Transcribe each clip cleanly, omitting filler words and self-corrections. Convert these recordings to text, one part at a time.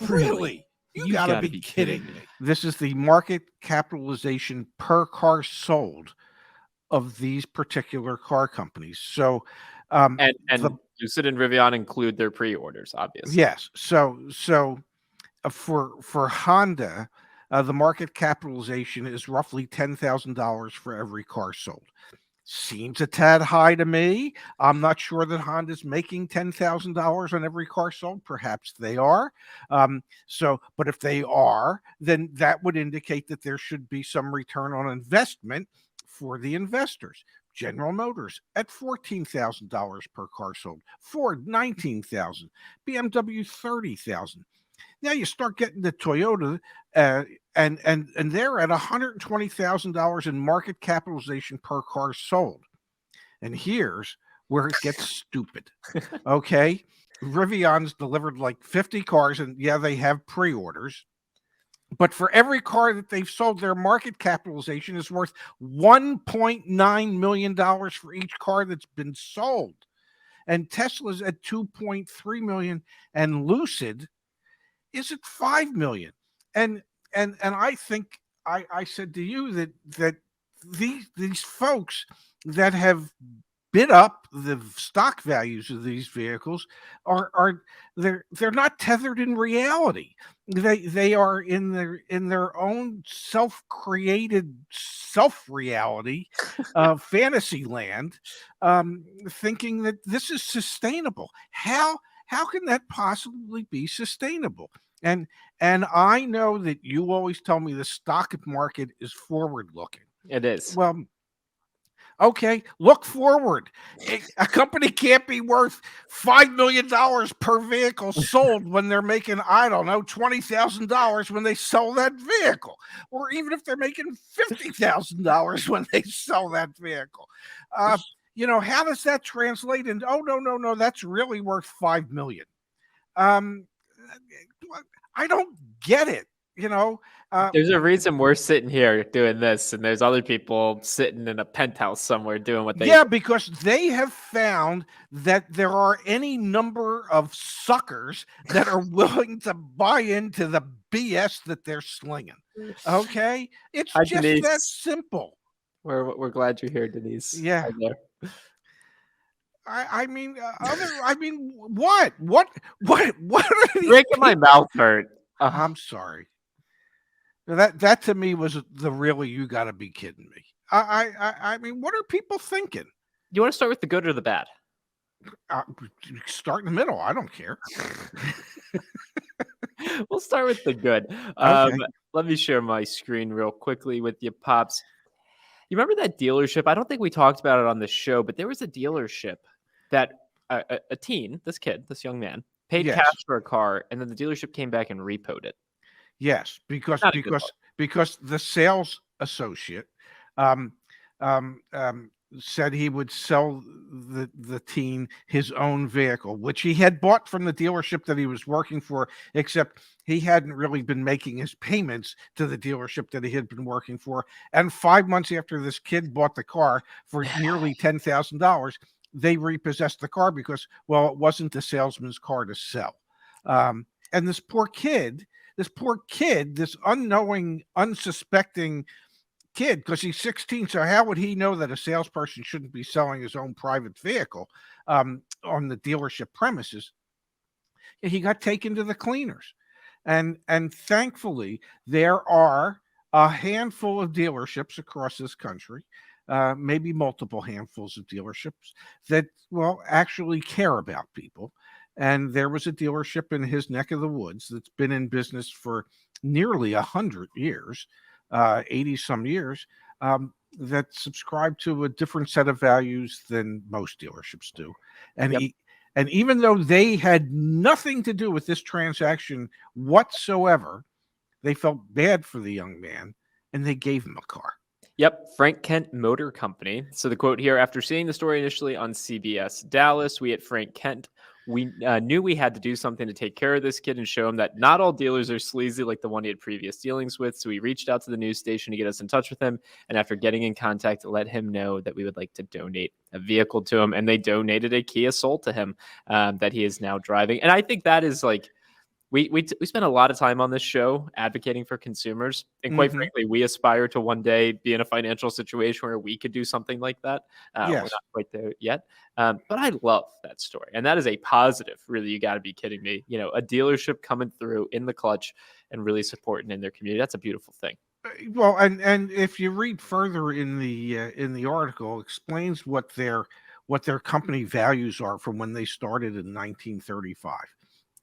Really? You gotta be kidding me. This is the market capitalization per car sold of these particular car companies. So, And the Lucid and Rivian include their pre-orders, obviously. yes. For Honda, the market capitalization is roughly $10,000 for every car sold. Seems a tad high to me. I'm not sure that Honda's making $10,000 on every car sold. Perhaps they are. But if they are, then that would indicate that there should be some return on investment for the investors. General Motors at $14,000 per car sold. Ford $19,000. BMW $30,000. Now you start getting the Toyota, and they're at $120,000 in market capitalization per car sold. And here's where it gets stupid. Okay, Rivian's delivered like 50 cars, and yeah, they have pre-orders. But for every car that they've sold, their market capitalization is worth $1.9 million for each car that's been sold. And Tesla's at 2.3 million, and Lucid is it 5 million? And I think I said to you that these folks that have bid up the stock values of these vehicles are they're not tethered in reality. They are in their own self-created self-reality, fantasy land, thinking that this is sustainable. How can that possibly be sustainable? And I know that you always tell me the stock market is forward looking. It is. Well, okay, look forward. A company can't be worth $5 million per vehicle sold when they're making, I don't know, $20,000 when they sell that vehicle, or even if they're making $50,000 when they sell that vehicle. How does that translate into? Oh, no, that's really worth $5 million. I don't get it. There's a reason we're sitting here doing this, and there's other people sitting in a penthouse somewhere doing what they do. Because they have found that there are any number of suckers that are willing to buy into the BS that they're slinging. Okay, it's Hi, just Denise. that simple. We're glad you're here, Denise. Yeah. I mean, what? What are these making my mouth hurt? I'm sorry. That to me was the really, you got to be kidding me. I mean, what are people thinking? You want to start with the good or the bad? Start in the middle. I don't care. We'll start with the good. Okay. Let me share my screen real quickly with you, Pops. You remember that dealership? I don't think we talked about it on the show, but there was a dealership that a teen, this young man, paid cash for a car, and then the dealership came back and repoed it. Yes, because the sales associate said he would sell the teen his own vehicle, which he had bought from the dealership that he was working for, except he hadn't really been making his payments to the dealership that he had been working for. And 5 months after this kid bought the car for nearly $10,000, they repossessed the car because, well, it wasn't the salesman's car to sell. And this poor kid, this unknowing, unsuspecting kid, because he's 16, so how would he know that a salesperson shouldn't be selling his own private vehicle on the dealership premises? He got taken to the cleaners. And thankfully, there are a handful of dealerships across this country, maybe multiple handfuls of dealerships that, well, actually care about people. And there was a dealership in his neck of the woods that's been in business for nearly 100 years, 80 some years, that subscribe to a different set of values than most dealerships do. And and even though they had nothing to do with this transaction whatsoever, they felt bad for the young man and they gave him a car. Yep, Frank Kent Motor Company. So the quote here: after seeing the story initially on CBS Dallas, we at Frank Kent, we knew we had to do something to take care of this kid and show him that not all dealers are sleazy like the one he had previous dealings with. So we reached out to the news station to get us in touch with him. And after getting in contact, let him know that we would like to donate a vehicle to him. And they donated a Kia Soul to him that he is now driving. And I think that is like we spend a lot of time on this show advocating for consumers, and quite Mhm. frankly, we aspire to one day be in a financial situation where we could do something like that. We're Yes. not quite there yet, but I love that story, and that is a positive. Really, you got to be kidding me. A dealership coming through in the clutch and really supporting in their community. That's a beautiful thing. Well, and if you read further in the article, explains what their company values are from when they started in 1935,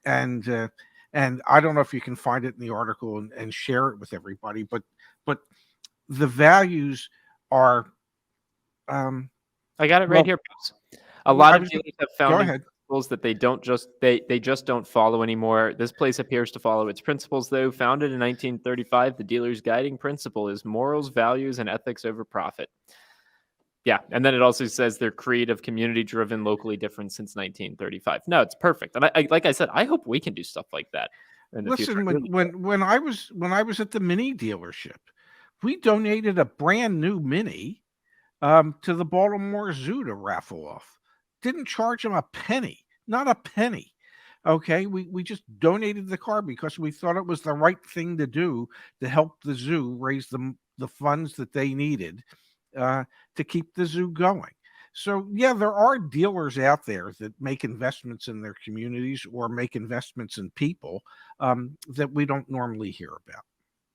and and I don't know if you can find it in the article and share it with everybody, but the values are I got it right well. here, Pops. A Yeah, lot I of was dealers have go founding ahead. principles that they just don't follow anymore. This place appears to follow its principles, though. Founded in 1935, the dealer's guiding principle is morals, values, and ethics over profit. Yeah, and then it also says they're creative, community-driven, locally different since 1935. No, it's perfect, and like I said, I hope we can do stuff like that in the future. Listen, I really do. when I was at the Mini dealership, we donated a brand new Mini to the Baltimore Zoo to raffle off. Didn't charge them a penny, not a penny. Okay, we just donated the car because we thought it was the right thing to do to help the zoo raise the funds that they needed uh, to keep the zoo going. So yeah, there are dealers out there that make investments in their communities or make investments in people that we don't normally hear about.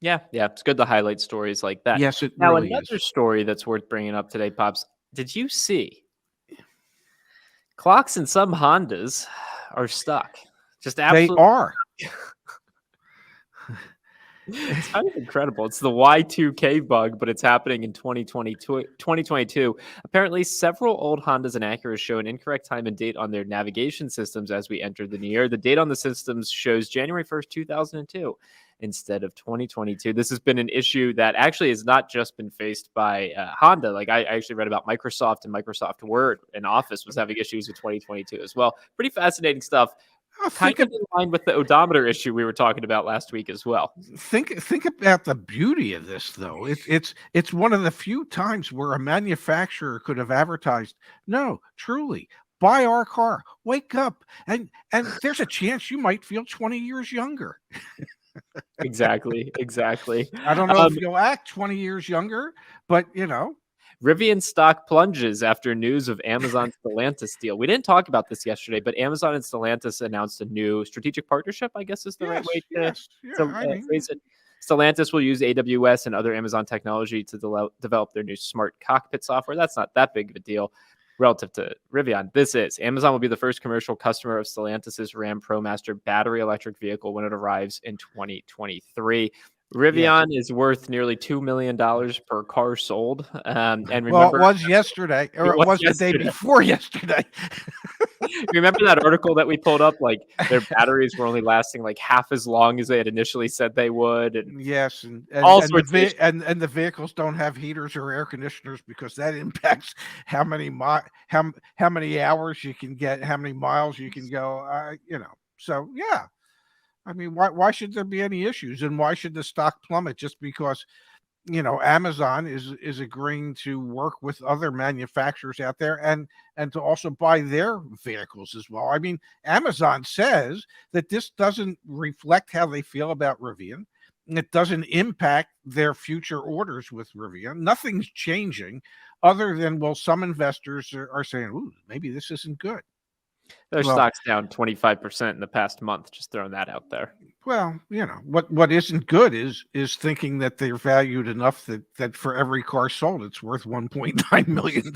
Yeah, yeah, it's good to highlight stories like that. Yes, it Now, really is. another story that's worth bringing up today, Pops. Did you see clocks in some Hondas are stuck? Just They absolutely. are. It's kind of incredible. It's the Y2K bug, but it's happening in 2022. Apparently, several old Hondas and Acuras show an incorrect time and date on their navigation systems as we enter the new year. The date on the systems shows January 1st, 2002 instead of 2022. This has been an issue that actually has not just been faced by Honda. Like I actually read about Microsoft and Microsoft Word and Office was having issues with 2022 as well. Pretty fascinating stuff. Kind Think of in line with the odometer issue we were talking about last week as well. think about the beauty of this though. It's one of the few times where a manufacturer could have advertised, no, truly, buy our car, wake up, and there's a chance you might feel 20 years younger. Exactly, exactly. I don't know if you'll act 20 years younger, but Rivian stock plunges after news of Amazon Stellantis deal. We didn't talk about this yesterday, but Amazon and Stellantis announced a new strategic partnership, I guess is the right yes, way yes, to yeah. I mean, phrase it. Stellantis will use AWS and other Amazon technology to develop their new smart cockpit software. That's not that big of a deal relative to Rivian. This is Amazon will be the first commercial customer of Stellantis's Ram ProMaster battery electric vehicle when it arrives in 2023. yes. Rivian is worth nearly $2 million per car sold. And Well, it remember, was yesterday, or it it was was the day yesterday. before yesterday. Remember that article that we pulled up? Like their batteries were only lasting like half as long as they had initially said they would, and Yes, all sorts of issues. and the vehicles don't have heaters or air conditioners because that impacts how many how many hours you can get, how many miles you can go. So yeah, I mean, why should there be any issues, and why should the stock plummet just because Amazon is agreeing to work with other manufacturers out there and to also buy their vehicles as well. I mean, Amazon says that this doesn't reflect how they feel about Rivian. It doesn't impact their future orders with Rivian. Nothing's changing other than, well, some investors are saying, ooh, maybe this isn't good. Their Well, stock's down 25% in the past month. Just throwing that out there. well, what isn't good is thinking that they're valued enough that for every car sold, it's worth $1.9 million.